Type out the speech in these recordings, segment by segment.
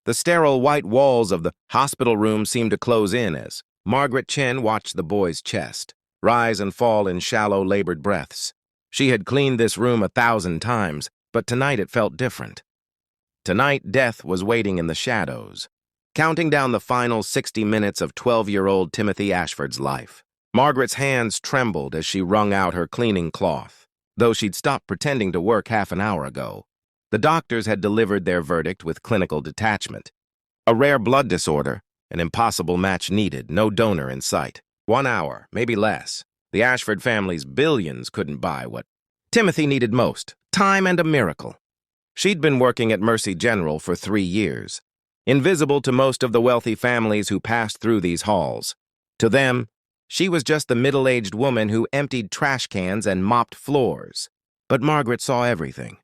The sterile white walls of the hospital room seemed to close in as Margaret Chen watched the boy's chest rise and fall in shallow, labored breaths. She had cleaned this room 1,000 times, but tonight it felt different. Tonight, death was waiting in the shadows, counting down the final 60 minutes of 12-year-old Timothy Ashford's life. Margaret's hands trembled as she wrung out her cleaning cloth, though she'd stopped pretending to work half an hour ago. The doctors had delivered their verdict with clinical detachment. A rare blood disorder, an impossible match needed, no donor in sight. 1 hour, maybe less. The Ashford family's billions couldn't buy what Timothy needed most, time and a miracle. She'd been working at Mercy General for 3 years, invisible to most of the wealthy families who passed through these halls. To them, she was just the middle-aged woman who emptied trash cans and mopped floors. But Margaret saw everything.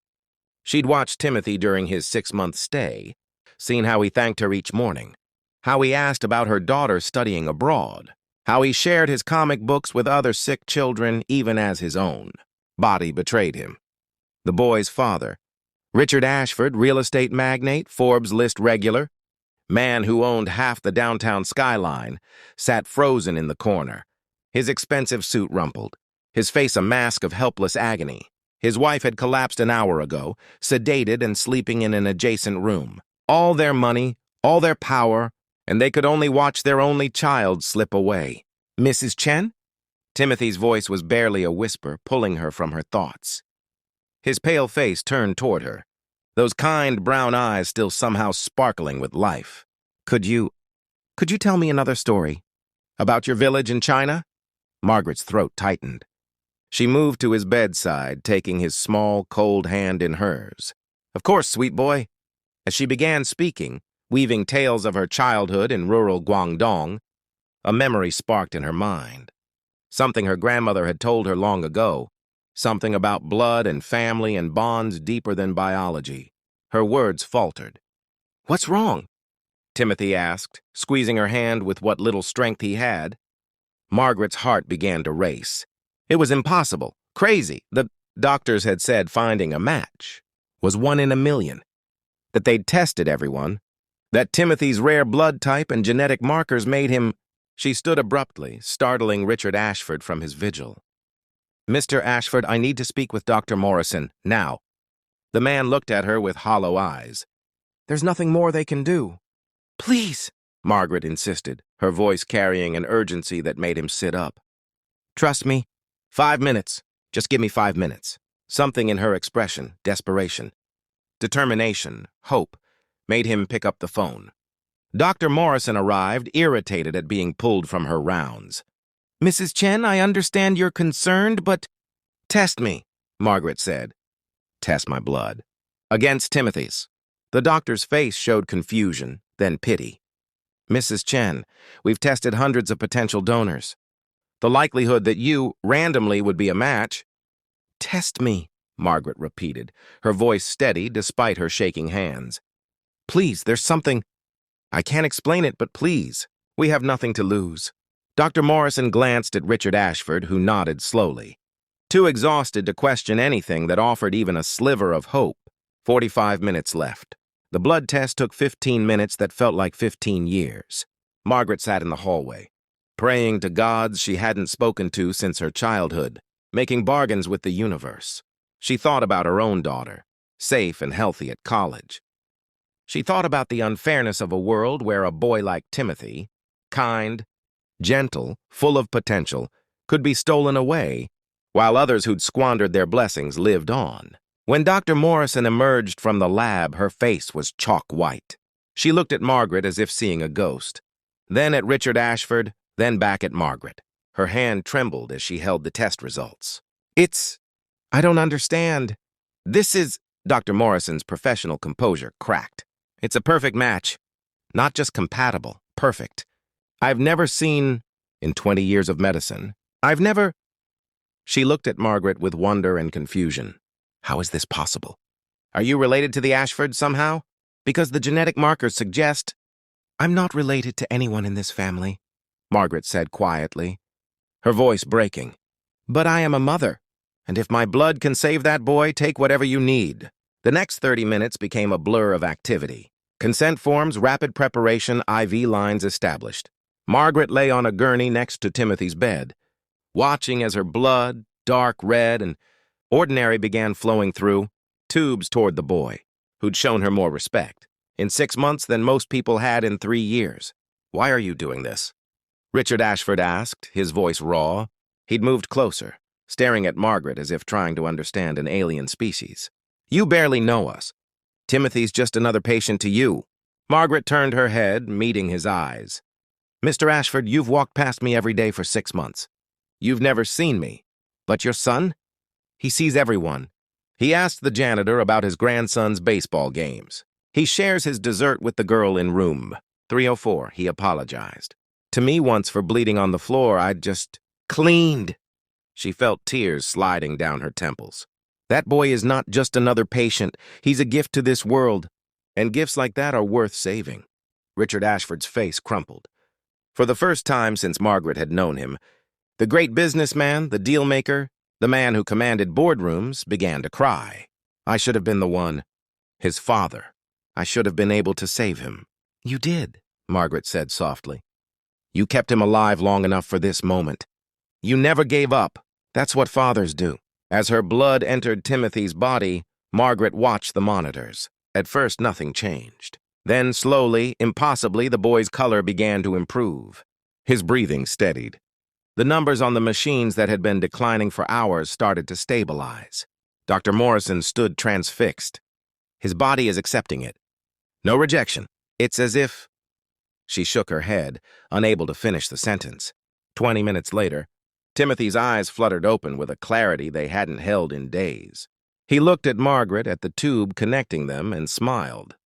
She'd watched Timothy during his 6-month stay, seen how he thanked her each morning, how he asked about her daughter studying abroad, how he shared his comic books with other sick children even as his own body betrayed him. The boy's father, Richard Ashford, real estate magnate, Forbes list regular, man who owned half the downtown skyline, sat frozen in the corner, his expensive suit rumpled, his face a mask of helpless agony. His wife had collapsed an hour ago, sedated and sleeping in an adjacent room. All their money, all their power, and they could only watch their only child slip away. Mrs. Chen? Timothy's voice was barely a whisper, pulling her from her thoughts. His pale face turned toward her, those kind brown eyes still somehow sparkling with life. Could you tell me another story? About your village in China? Margaret's throat tightened. She moved to his bedside, taking his small, cold hand in hers. Of course, sweet boy. As she began speaking, weaving tales of her childhood in rural Guangdong, a memory sparked in her mind. Something her grandmother had told her long ago, something about blood and family and bonds deeper than biology. Her words faltered. "What's wrong?" Timothy asked, squeezing her hand with what little strength he had. Margaret's heart began to race. It was impossible, crazy. The doctors had said finding a match was 1 in a million, that they'd tested everyone, that Timothy's rare blood type and genetic markers made him. She stood abruptly, startling Richard Ashford from his vigil. "Mr. Ashford, I need to speak with Dr. Morrison, now." The man looked at her with hollow eyes. "There's nothing more they can do." "Please," Margaret insisted, her voice carrying an urgency that made him sit up. "Trust me. 5 minutes. Just give me 5 minutes." Something in her expression, desperation, determination, hope, made him pick up the phone. Dr. Morrison arrived, irritated at being pulled from her rounds. "Mrs. Chen, I understand you're concerned, but—" "Test me," Margaret said. "Test my blood." "Against Timothy's." The doctor's face showed confusion, then pity. "Mrs. Chen, we've tested hundreds of potential donors. The likelihood that you, randomly, would be a match—" "Test me," Margaret repeated, her voice steady despite her shaking hands. "Please, there's something. I can't explain it, but please. We have nothing to lose." Dr. Morrison glanced at Richard Ashford, who nodded slowly, too exhausted to question anything that offered even a sliver of hope. 45 minutes left. The blood test took 15 minutes that felt like 15 years. Margaret sat in the hallway, praying to gods she hadn't spoken to since her childhood, making bargains with the universe. She thought about her own daughter, safe and healthy at college. She thought about the unfairness of a world where a boy like Timothy, kind, gentle, full of potential, could be stolen away, while others who'd squandered their blessings lived on. When Dr. Morrison emerged from the lab, her face was chalk white. She looked at Margaret as if seeing a ghost, then at Richard Ashford, then back at Margaret. Her hand trembled as she held the test results. I don't understand. This is—" Dr. Morrison's professional composure cracked. "It's a perfect match. Not just compatible, perfect. I've never seen, in 20 years of medicine, I've never—" She looked at Margaret with wonder and confusion. "How is this possible? Are you related to the Ashfords somehow? Because the genetic markers suggest—" "I'm not related to anyone in this family," Margaret said quietly, her voice breaking. "But I am a mother, and if my blood can save that boy, take whatever you need." The next 30 minutes became a blur of activity. Consent forms, rapid preparation, IV lines established. Margaret lay on a gurney next to Timothy's bed, watching as her blood, dark red and ordinary, began flowing through tubes toward the boy, who'd shown her more respect in 6 months than most people had in 3 years. "Why are you doing this?" Richard Ashford asked, his voice raw. He'd moved closer, staring at Margaret as if trying to understand an alien species. "You barely know us. Timothy's just another patient to you." Margaret turned her head, meeting his eyes. "Mr. Ashford, you've walked past me every day for 6 months. You've never seen me. But your son? He sees everyone. He asked the janitor about his grandson's baseball games. He shares his dessert with the girl in room 304, he apologized. To me once for bleeding on the floor, I'd just cleaned." She felt tears sliding down her temples. "That boy is not just another patient. He's a gift to this world. And gifts like that are worth saving." Richard Ashford's face crumpled. For the first time since Margaret had known him, the great businessman, the deal-maker, the man who commanded boardrooms, began to cry. "I should have been the one. His father. I should have been able to save him." "You did," Margaret said softly. "You kept him alive long enough for this moment. You never gave up. That's what fathers do." As her blood entered Timothy's body, Margaret watched the monitors. At first, nothing changed. Then, slowly, impossibly, the boy's color began to improve. His breathing steadied. The numbers on the machines that had been declining for hours started to stabilize. Dr. Morrison stood transfixed. "His body is accepting it. No rejection. It's as if—" She shook her head, unable to finish the sentence. 20 minutes later, Timothy's eyes fluttered open with a clarity they hadn't held in days. He looked at Margaret, at the tube connecting them, and smiled.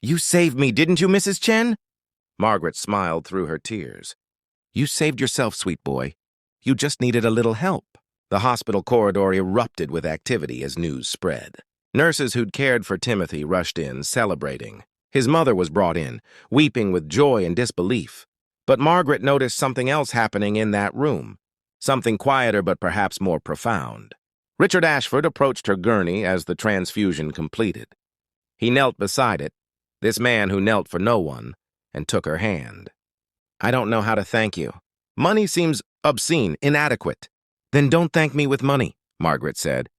"You saved me, didn't you, Mrs. Chen?" Margaret smiled through her tears. "You saved yourself, sweet boy. You just needed a little help." The hospital corridor erupted with activity as news spread. Nurses who'd cared for Timothy rushed in, celebrating. His mother was brought in, weeping with joy and disbelief. But Margaret noticed something else happening in that room, something quieter but perhaps more profound. Richard Ashford approached her gurney as the transfusion completed. He knelt beside it, this man who knelt for no one, and took her hand. "I don't know how to thank you. Money seems obscene, inadequate." "Then don't thank me with money," Margaret said.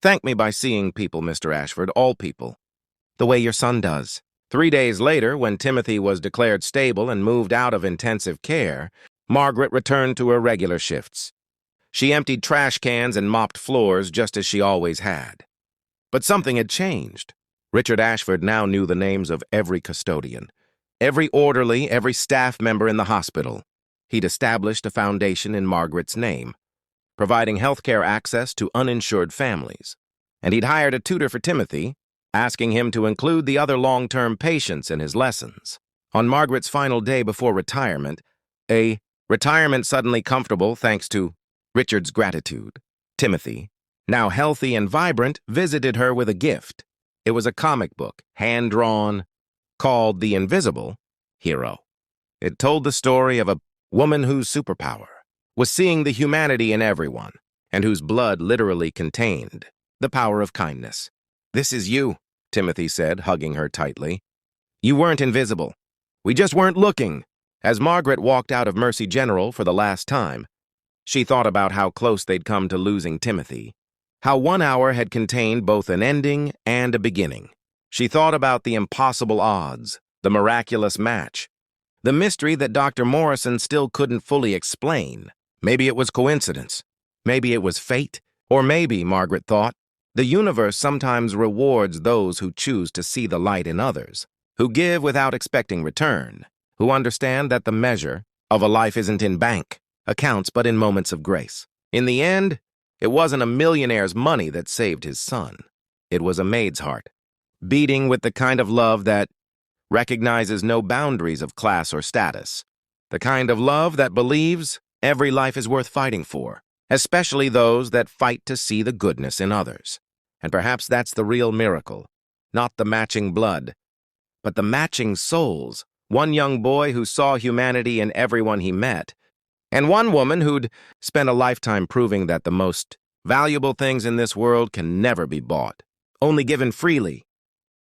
"Thank me by seeing people, Mr. Ashford, all people, the way your son does." 3 days later, when Timothy was declared stable and moved out of intensive care, Margaret returned to her regular shifts. She emptied trash cans and mopped floors just as she always had. But something had changed. Richard Ashford now knew the names of every custodian, every orderly, every staff member in the hospital. He'd established a foundation in Margaret's name, providing healthcare access to uninsured families. And he'd hired a tutor for Timothy, asking him to include the other long-term patients in his lessons. On Margaret's final day before retirement, a retirement suddenly comfortable thanks to Richard's gratitude, Timothy, now healthy and vibrant, visited her with a gift. It was a comic book, hand-drawn, called The Invisible Hero. It told the story of a woman whose superpower was seeing the humanity in everyone, and whose blood literally contained the power of kindness. "This is you," Timothy said, hugging her tightly. "You weren't invisible. We just weren't looking." As Margaret walked out of Mercy General for the last time, she thought about how close they'd come to losing Timothy, how 1 hour had contained both an ending and a beginning. She thought about the impossible odds, the miraculous match, the mystery that Dr. Morrison still couldn't fully explain. Maybe it was coincidence. Maybe it was fate. Or maybe, Margaret thought, the universe sometimes rewards those who choose to see the light in others, who give without expecting return, who understand that the measure of a life isn't in bank accounts but in moments of grace. In the end, it wasn't a millionaire's money that saved his son. It was a maid's heart, beating with the kind of love that recognizes no boundaries of class or status, the kind of love that believes every life is worth fighting for, especially those that fight to see the goodness in others. And perhaps that's the real miracle, not the matching blood, but the matching souls. One young boy who saw humanity in everyone he met, and one woman who'd spent a lifetime proving that the most valuable things in this world can never be bought, only given freely.